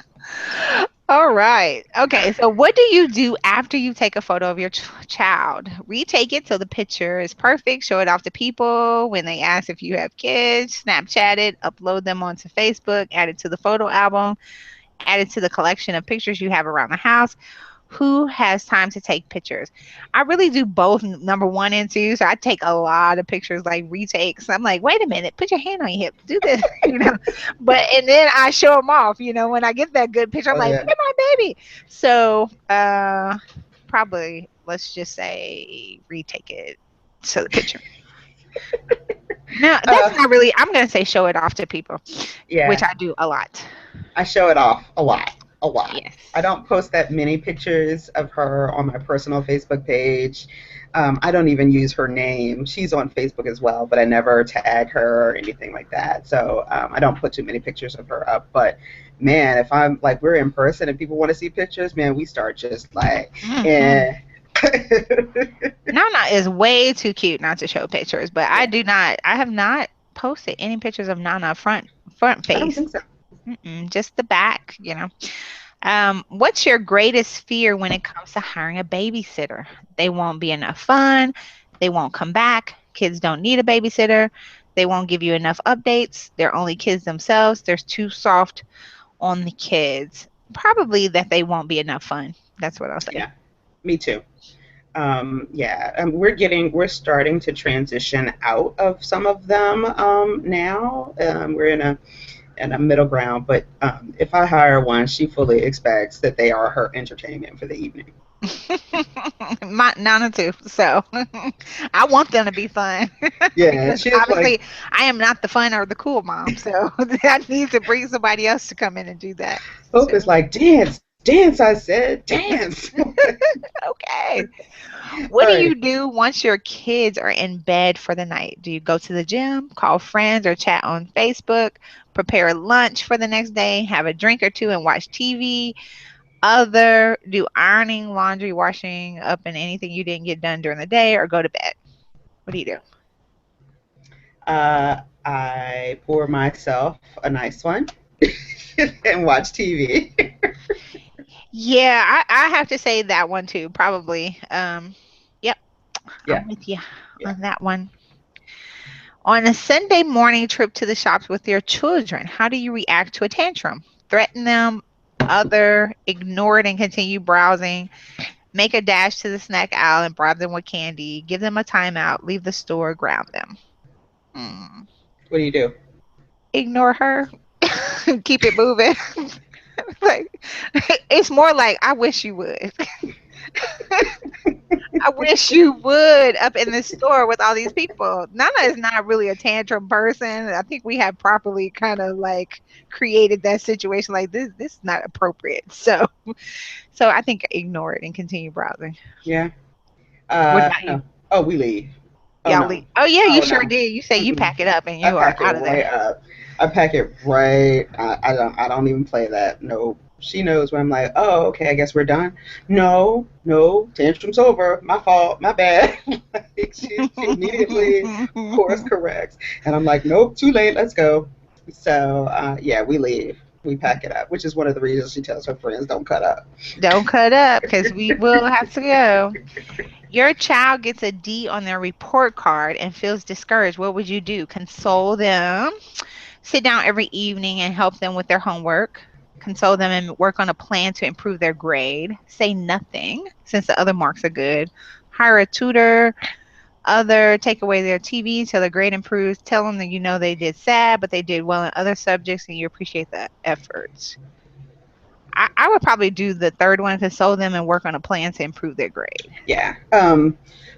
[SPEAKER 1] All right. Okay. So, what do you do after you take a photo of your child? Retake it till the picture is perfect. Show it off to people when they ask if you have kids. Snapchat it. Upload them onto Facebook. Add it to the photo album. Add it to the collection of pictures you have around the house. Who has time to take pictures? I really do both number one and two. So I take a lot of pictures, like retakes. I'm like, wait a minute, put your hand on your hip, do this, But and then I show them off, when I get that good picture, I'm
[SPEAKER 2] Oh
[SPEAKER 1] like,
[SPEAKER 2] yeah.
[SPEAKER 1] look at my baby. So probably let's just say retake it to the picture. No, that's
[SPEAKER 2] Uh,
[SPEAKER 1] not really. I'm gonna say show it off to people, which
[SPEAKER 2] yeah.
[SPEAKER 1] I do a lot.
[SPEAKER 2] I show it off a lot, a lot. I
[SPEAKER 1] Yes.
[SPEAKER 2] don't post that many pictures of her on my personal Facebook page. I don't even use her name. She's on Facebook as well, but I never tag her or anything like that. So I don't put too many pictures of her up. But man, if I'm like we're in person and people want to see pictures, man, we start just like,
[SPEAKER 1] Hmm.
[SPEAKER 2] eh.
[SPEAKER 1] Nana is way too cute not to show pictures, but I
[SPEAKER 2] Yeah,
[SPEAKER 1] do not. I have not posted any pictures of Nana front
[SPEAKER 2] I don't
[SPEAKER 1] face.
[SPEAKER 2] think so.
[SPEAKER 1] Just the back. What's your greatest fear when it comes to hiring a babysitter? They won't be enough fun. They won't come back. Kids don't need a babysitter. They won't give you enough updates. They're only kids themselves. They're too soft on the kids. Probably that they won't be enough fun. That's what I'll say.
[SPEAKER 2] Yeah, me too. Yeah, we're starting to transition out of some of them now. We're in a middle ground, but if I hire one, she fully expects that they are her entertainment for the evening.
[SPEAKER 1] My Nana too. So I want them to be fun
[SPEAKER 2] Yeah,
[SPEAKER 1] because
[SPEAKER 2] she is like
[SPEAKER 1] obviously I am not the fun or the cool mom. So I need to bring somebody else to come in and do that. So
[SPEAKER 2] Hope is like dance, dance. I said dance.
[SPEAKER 1] okay. What
[SPEAKER 2] All
[SPEAKER 1] do
[SPEAKER 2] right.
[SPEAKER 1] you do once your kids are in bed for the night? Do you go to the gym, call friends, or chat on Facebook, prepare lunch for the next day, have a drink or two and watch TV? Other do ironing, laundry, washing up, and anything you didn't get done during the day, or go to bed. What do you do?
[SPEAKER 2] I pour myself a nice one and watch TV.
[SPEAKER 1] Yeah, I have to say that one too, probably. Yep,
[SPEAKER 2] Yeah,
[SPEAKER 1] I'm with you
[SPEAKER 2] yeah.
[SPEAKER 1] on that one. On a Sunday morning trip to the shops with your children, how do you react to a tantrum? Threaten them, ignore it and continue browsing, make a dash to the snack aisle and bribe them with candy, give them a timeout, leave the store, ground them. Hmm.
[SPEAKER 2] What do you do?
[SPEAKER 1] Ignore her, keep it moving. Like it's more like I wish you would. I wish you would up in the store with all these people. Nana is not really a tantrum person. I think we have properly kind of like created that situation like this is not appropriate. So I think ignore it and continue browsing.
[SPEAKER 2] Yeah.
[SPEAKER 1] What about you?
[SPEAKER 2] No. Oh, we leave. Oh
[SPEAKER 1] Y'all
[SPEAKER 2] no.
[SPEAKER 1] leave. Oh yeah, you
[SPEAKER 2] Oh
[SPEAKER 1] sure
[SPEAKER 2] no.
[SPEAKER 1] did. You say you
[SPEAKER 2] Mm-mm.
[SPEAKER 1] pack it up and
[SPEAKER 2] I
[SPEAKER 1] you are
[SPEAKER 2] pack it
[SPEAKER 1] out of there.
[SPEAKER 2] right up. I pack it right. I don't even play that. No. She knows when I'm like, oh, okay, I guess we're done. No, no, tantrum's over. My fault. My bad. Like, she immediately course corrects, and I'm like, nope, too late. Let's go. So yeah, we leave. we pack it up, which is one of the reasons she tells her friends don't cut up.
[SPEAKER 1] Don't cut up because we will have to go. Your child gets a D on their report card and feels discouraged. What would you do? Console them, sit down every evening and help them with their homework, console them and work on a plan to improve their grade, say nothing since the other marks are good, hire a tutor, other take away their TV till their grade improves, tell them that you know they did sad, but they did well in other subjects and you appreciate the efforts. I would probably do the third one, console them and work on a plan to improve their grade.
[SPEAKER 2] Yeah.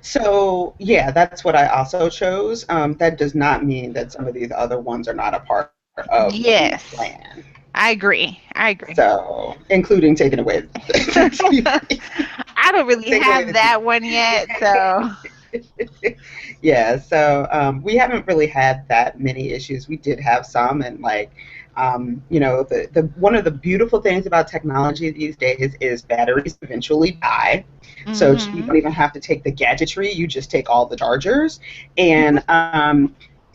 [SPEAKER 2] So yeah, that's what I also chose. That does not mean that some of these other ones are not a part of the
[SPEAKER 1] Yes,
[SPEAKER 2] plan.
[SPEAKER 1] I agree. I agree.
[SPEAKER 2] So, including taking away
[SPEAKER 1] I don't really
[SPEAKER 2] taking away
[SPEAKER 1] have
[SPEAKER 2] the
[SPEAKER 1] that one yet, so
[SPEAKER 2] yeah, so we haven't really had that many issues. We did have some, and like, the one of the beautiful things about technology these days is batteries eventually die. So you
[SPEAKER 1] hmm
[SPEAKER 2] don't even have to take the gadgetry; you just take all the chargers, and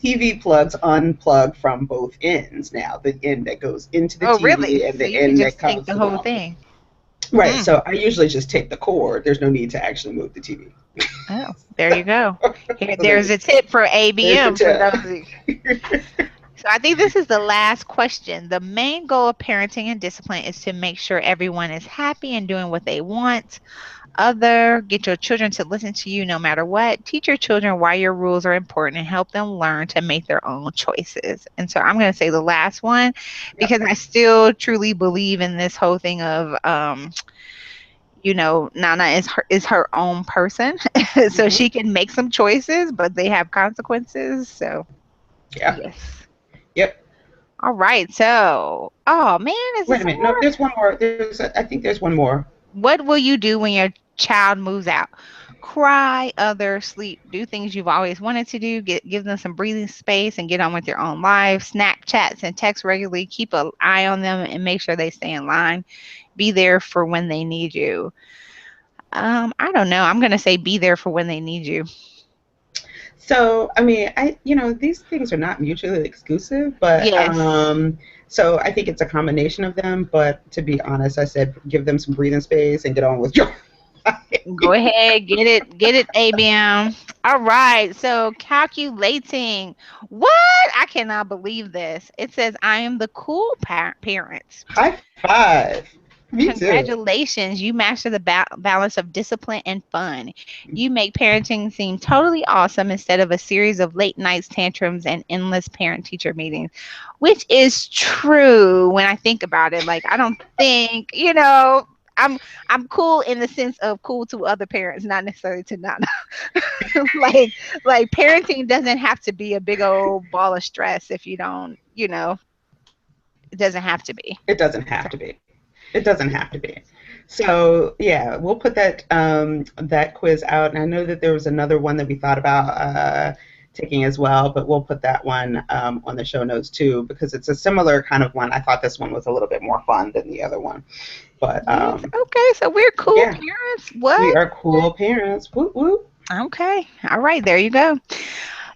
[SPEAKER 2] TV plugs unplug from both ends now. The end that goes into the
[SPEAKER 1] Oh, really?
[SPEAKER 2] TV and
[SPEAKER 1] So
[SPEAKER 2] the
[SPEAKER 1] you could
[SPEAKER 2] end that
[SPEAKER 1] just take
[SPEAKER 2] comes
[SPEAKER 1] the
[SPEAKER 2] to the
[SPEAKER 1] whole
[SPEAKER 2] wall.
[SPEAKER 1] thing.
[SPEAKER 2] Right.
[SPEAKER 1] Mm.
[SPEAKER 2] So I usually just take the cord. There's no need to actually move the TV.
[SPEAKER 1] Oh, there you go. Here,
[SPEAKER 2] So
[SPEAKER 1] there's a tip for
[SPEAKER 2] there's the
[SPEAKER 1] ABM for
[SPEAKER 2] tip.
[SPEAKER 1] those of you. So I think this is the last question. The main goal of parenting and discipline is to make sure everyone is happy and doing what they want. Get your children to listen to you no matter what. Teach your children why your rules are important and help them learn to make their own choices. And so I'm going to say the last one
[SPEAKER 2] Yep.
[SPEAKER 1] because I still truly believe in this whole thing of Nana is her own person, so
[SPEAKER 2] Hmm.
[SPEAKER 1] she can make some choices, but they have consequences. So
[SPEAKER 2] Yeah.
[SPEAKER 1] yes.
[SPEAKER 2] Yep.
[SPEAKER 1] All right. So, oh man, is there
[SPEAKER 2] Wait a
[SPEAKER 1] some
[SPEAKER 2] minute. No,
[SPEAKER 1] more?
[SPEAKER 2] there's one more. I think there's one more.
[SPEAKER 1] What will you do when your child moves out? Cry, other, sleep, do things you've always wanted to do, give them some breathing space and get on with your own life. Snapchats and text regularly, keep an eye on them and make sure they stay in line. Be there for when they need you. I don't know. I'm gonna say be there for when they need you.
[SPEAKER 2] So, I mean, these things are not mutually exclusive, but
[SPEAKER 1] Yes.
[SPEAKER 2] so I think it's a combination of them. But to be honest, I said give them some breathing space and get on with your
[SPEAKER 1] Go
[SPEAKER 2] life.
[SPEAKER 1] ahead, get it, ABM. All right, so calculating. What? I cannot believe this. It says I am the cool parent.
[SPEAKER 2] High five. Me too.
[SPEAKER 1] Congratulations, you master the balance of discipline and fun. You make parenting seem totally awesome instead of a series of late nights, tantrums, and endless parent teacher meetings, which is true when I think about it. Like, I don't think, I'm I'm cool in the sense of cool to other parents, not necessarily to not like parenting doesn't have to be a big old ball of stress if you don't, it doesn't have to be.
[SPEAKER 2] It doesn't have
[SPEAKER 1] So,
[SPEAKER 2] to be. It doesn't have to be. So yeah, we'll put that quiz out. And I know that there was another one that we thought about taking as well, but we'll put that one on the show notes too because it's a similar kind of one. I thought this one was a little bit more fun than the other one, but
[SPEAKER 1] yes. Okay. So we're cool
[SPEAKER 2] yeah,
[SPEAKER 1] parents.
[SPEAKER 2] we
[SPEAKER 1] What?
[SPEAKER 2] are cool parents. Whoop whoop.
[SPEAKER 1] Okay. All right. There you go.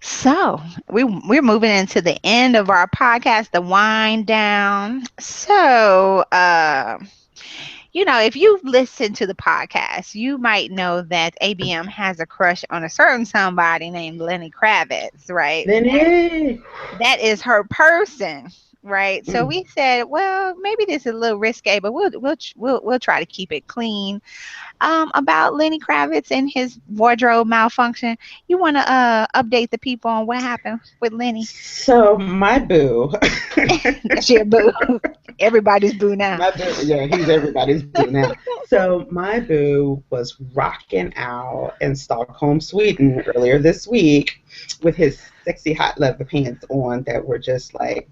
[SPEAKER 1] So we're moving into the end of our podcast, the wind down. So if you've listened to the podcast, you might know that ABM has a crush on a certain somebody named Lenny Kravitz, right?
[SPEAKER 2] Lenny.
[SPEAKER 1] That is her person, right? So
[SPEAKER 2] Mm.
[SPEAKER 1] we said, well, maybe this is a little risque, but we'll try to keep it clean. About Lenny Kravitz and his wardrobe malfunction. You want to update the people on what happened with Lenny?
[SPEAKER 2] So my boo.
[SPEAKER 1] That's your boo. Everybody's boo now.
[SPEAKER 2] My boo, yeah, he's everybody's boo now. So my boo was rocking out in Stockholm, Sweden earlier this week with his sexy hot leather pants on that were just like,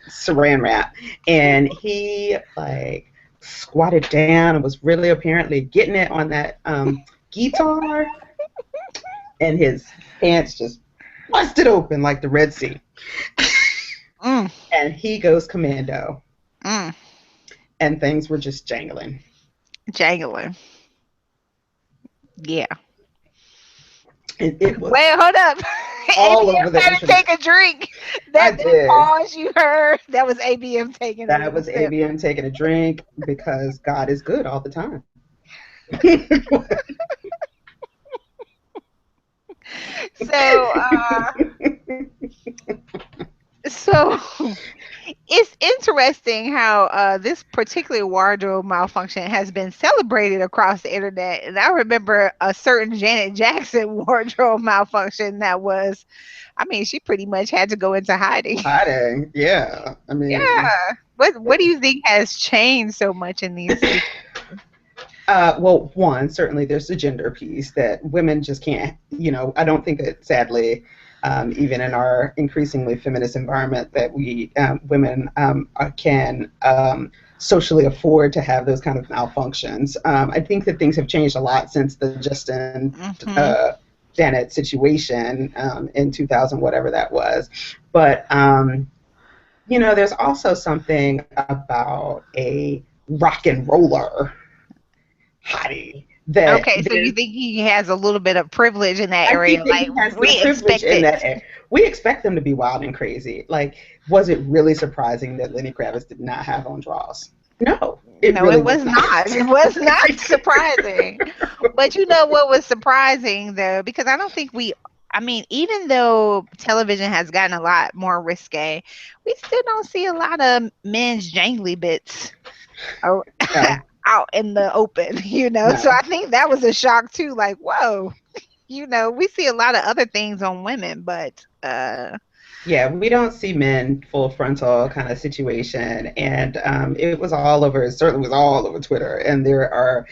[SPEAKER 2] saran wrap. And he like squatted down and was really apparently getting it on that guitar and his pants just busted open like the Red Sea.
[SPEAKER 1] Mm,
[SPEAKER 2] And he goes commando
[SPEAKER 1] mm,
[SPEAKER 2] and things were just jangling.
[SPEAKER 1] jangling. Yeah.
[SPEAKER 2] It was
[SPEAKER 1] Wait, hold up.
[SPEAKER 2] all
[SPEAKER 1] ABM
[SPEAKER 2] over the
[SPEAKER 1] had to take
[SPEAKER 2] internet.
[SPEAKER 1] a drink.
[SPEAKER 2] I
[SPEAKER 1] That
[SPEAKER 2] did.
[SPEAKER 1] pause you heard, that was ABM taking a
[SPEAKER 2] That
[SPEAKER 1] little
[SPEAKER 2] was
[SPEAKER 1] sip.
[SPEAKER 2] ABM taking a drink because God is good all the time.
[SPEAKER 1] So, so it's interesting how this particular wardrobe malfunction has been celebrated across the internet. And I remember a certain Janet Jackson wardrobe malfunction that was, I mean, she pretty much had to go into hiding.
[SPEAKER 2] Hiding, yeah. I mean,
[SPEAKER 1] Yeah. What do you think has changed so much in these
[SPEAKER 2] well, one, certainly there's the gender piece that women just can't, I don't think that sadly, even in our increasingly feminist environment, that we women can socially afford to have those kind of malfunctions. I think that things have changed a lot since the Justin
[SPEAKER 1] hmm
[SPEAKER 2] Janet situation in 2000, whatever that was. But, there's also something about a rock and roller hottie that
[SPEAKER 1] Okay, so you
[SPEAKER 2] there's
[SPEAKER 1] think he has a little bit of privilege in that
[SPEAKER 2] I
[SPEAKER 1] area?
[SPEAKER 2] think that
[SPEAKER 1] Like
[SPEAKER 2] he has some
[SPEAKER 1] we
[SPEAKER 2] privilege
[SPEAKER 1] expect
[SPEAKER 2] in
[SPEAKER 1] it.
[SPEAKER 2] that we expect them to be wild and crazy. Like, was it really surprising that Lenny Kravitz did not have on draws? No, it
[SPEAKER 1] No,
[SPEAKER 2] really
[SPEAKER 1] it
[SPEAKER 2] was
[SPEAKER 1] was
[SPEAKER 2] not.
[SPEAKER 1] not. It was not surprising. But you know what was surprising though, because I don't think I mean, even though television has gotten a lot more risque, we still don't see a lot of men's jangly bits ar-
[SPEAKER 2] No,
[SPEAKER 1] out in the open, you know. So
[SPEAKER 2] no.
[SPEAKER 1] I think that was a shock too. Like, whoa, you know, we see a lot of other things on women, but
[SPEAKER 2] Yeah, we don't see men full frontal kind of situation, and it was all over. It certainly was all over Twitter, and there are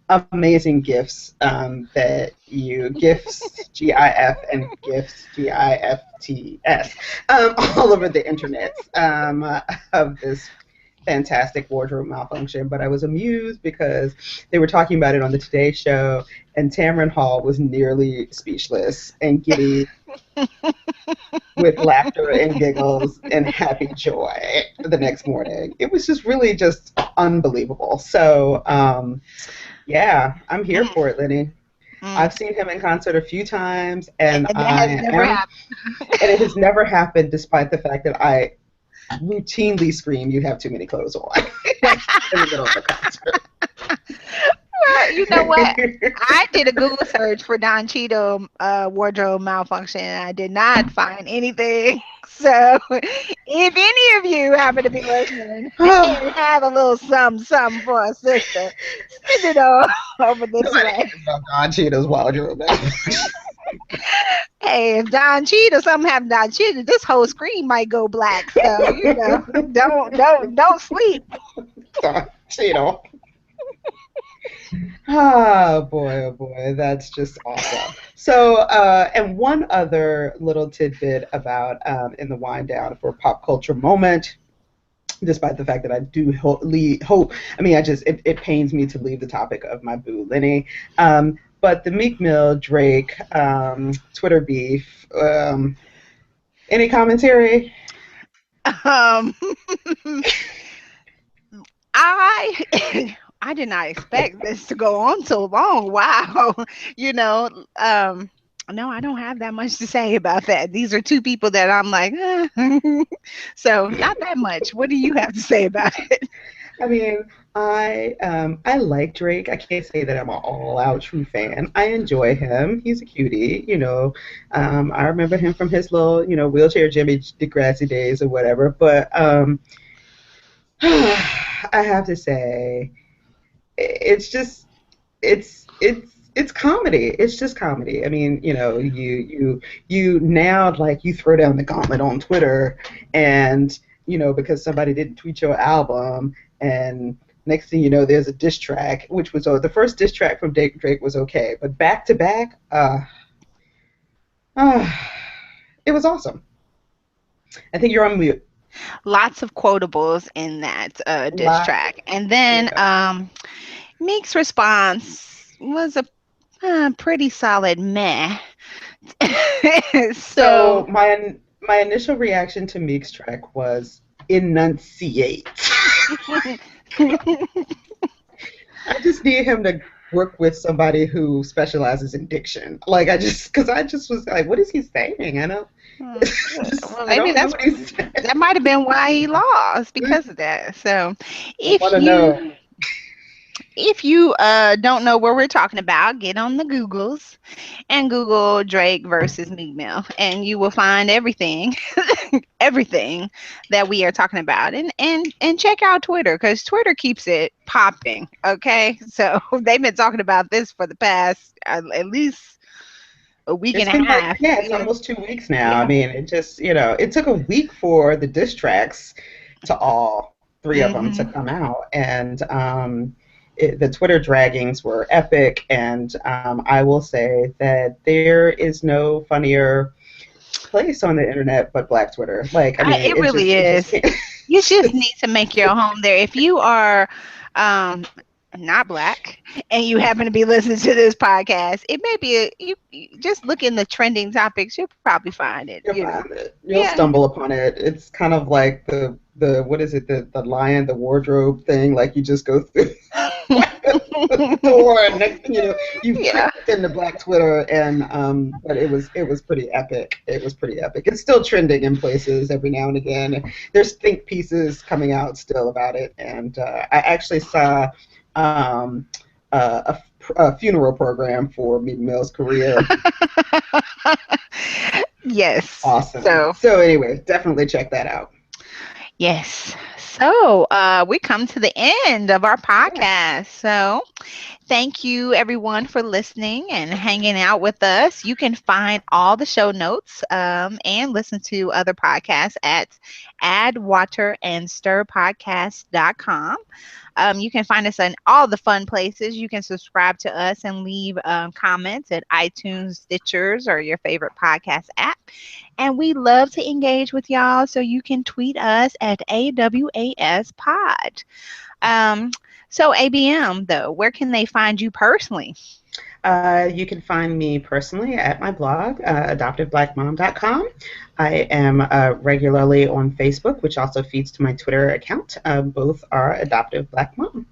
[SPEAKER 2] amazing gifs that you gifs GIF and gifs GIFTS all over the internet of this fantastic wardrobe malfunction. But I was amused because they were talking about it on the Today Show, and Tamron Hall was nearly speechless and giddy with laughter and giggles and happy joy the next morning. It was just really just unbelievable. So, yeah, I'm here
[SPEAKER 1] mm,
[SPEAKER 2] for it, Lenny.
[SPEAKER 1] mm,
[SPEAKER 2] I've seen him in concert a few times, and
[SPEAKER 1] and that has never
[SPEAKER 2] and it has never happened despite the fact that I routinely scream, "You have too many clothes on," like in the middle of the concert.
[SPEAKER 1] Well, you know what? I did a Google search for Don Cheadle wardrobe malfunction, and I did not find anything. So, if any of you happen to be listening and have a little something for a sister, send it on over this
[SPEAKER 2] Nobody
[SPEAKER 1] way.
[SPEAKER 2] cares about Don Cheadle's wardrobe.
[SPEAKER 1] Hey, if Don Cheadle, something happened to Don Cheadle, this whole screen might go black. So, you know, don't sleep.
[SPEAKER 2] Don Cheadle. Oh boy, that's just awesome. So, and one other little tidbit about in the wind down for pop culture moment, despite the fact that I do hope, I mean, it pains me to leave the topic of my boo Lenny, but the Meek Mill Drake Twitter beef. Any commentary?
[SPEAKER 1] Um, I I did not expect this to go on so long. Wow. You know, no, I don't have that much to say about that. These are two people that I'm like, so not that much. What do you have to say about it?
[SPEAKER 2] I mean, I like Drake. I can't say that I'm an all out true fan. I enjoy him. He's a cutie, you know. I remember him from his little, wheelchair Jimmy Degrassi days or whatever. But I have to say, it's just it's comedy. It's just comedy. I mean, you now like you throw down the gauntlet on Twitter, and because somebody didn't tweet your album, and next thing you know, there's a diss track, which was the first diss track from Drake was okay, but back to back, uh, it was awesome. I think you're on mute.
[SPEAKER 1] Lots of quotables in that diss
[SPEAKER 2] Lots,
[SPEAKER 1] track. And then
[SPEAKER 2] yeah.
[SPEAKER 1] Meek's response was a pretty solid meh. So
[SPEAKER 2] So my initial reaction to Meek's track was enunciate. I just need him to work with somebody who specializes in diction. Like because I just was like, what is he saying? I don't,
[SPEAKER 1] Well,
[SPEAKER 2] I
[SPEAKER 1] maybe
[SPEAKER 2] don't know what he's saying.
[SPEAKER 1] that might have been why he lost because of that. So,
[SPEAKER 2] I want
[SPEAKER 1] if
[SPEAKER 2] to know.
[SPEAKER 1] you don't know what we're talking about, get on the Googles and Google Drake versus Meek Mill, and you will find everything, everything that we are talking about, and check out Twitter because Twitter keeps it popping. Okay, so they've been talking about this for the past at least a week
[SPEAKER 2] It's
[SPEAKER 1] and a
[SPEAKER 2] been like,
[SPEAKER 1] half.
[SPEAKER 2] yeah, it's
[SPEAKER 1] Yeah,
[SPEAKER 2] almost 2 weeks now. I
[SPEAKER 1] yeah.
[SPEAKER 2] mean, it just, it took a week for the diss tracks to all three of them to
[SPEAKER 1] Hmm.
[SPEAKER 2] come out. And the Twitter draggings were epic. And I will say that there is no funnier place on the internet but Black Twitter. Like, I mean,
[SPEAKER 1] It really
[SPEAKER 2] it just
[SPEAKER 1] is.
[SPEAKER 2] can't.
[SPEAKER 1] You just need
[SPEAKER 2] It's,
[SPEAKER 1] to make your home there. If you are um, not black and you happen to be listening to this podcast, it may be you just look in the trending topics. You'll probably find it.
[SPEAKER 2] you'll find it. You'll
[SPEAKER 1] Yeah,
[SPEAKER 2] stumble upon it. It's kind of like the what is it, the lion, the wardrobe thing. Like you just go through like the door, and next thing you know, you've
[SPEAKER 1] yeah.
[SPEAKER 2] clicked into Black Twitter, and but it was pretty epic. It was pretty epic. It's still trending in places every now and again. There's think pieces coming out still about it, and I actually saw um, a funeral program for Meek Mill's career.
[SPEAKER 1] Yes.
[SPEAKER 2] Awesome.
[SPEAKER 1] So
[SPEAKER 2] So anyway, definitely check that out.
[SPEAKER 1] yes. So we come to the end of our
[SPEAKER 2] Yeah.
[SPEAKER 1] podcast. So thank you, everyone, for listening and hanging out with us. You can find all the show notes and listen to other podcasts at addwaterandstirpodcast.com. You can find us in all the fun places. You can subscribe to us and leave comments at iTunes, Stitchers, or your favorite podcast app. And we love to engage with y'all, so you can tweet us at AWAS Pod. Um, so, ABM, though, where can they find you personally?
[SPEAKER 2] You can find me personally at my blog, AdoptiveBlackMom.com. I am regularly on Facebook, which also feeds to my Twitter account. Both are Adoptive Black Mom.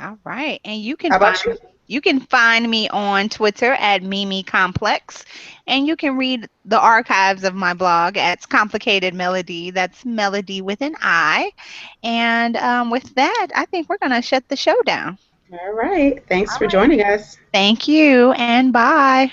[SPEAKER 1] All right. And
[SPEAKER 2] How about you?
[SPEAKER 1] you can find me on Twitter at Mimi Complex, and you can read the archives of my blog at Complicated Melody. That's Melody with an I. And with that, I think we're gonna shut the show down.
[SPEAKER 2] All right. Thanks
[SPEAKER 1] All
[SPEAKER 2] for
[SPEAKER 1] right.
[SPEAKER 2] joining us.
[SPEAKER 1] Thank you and bye.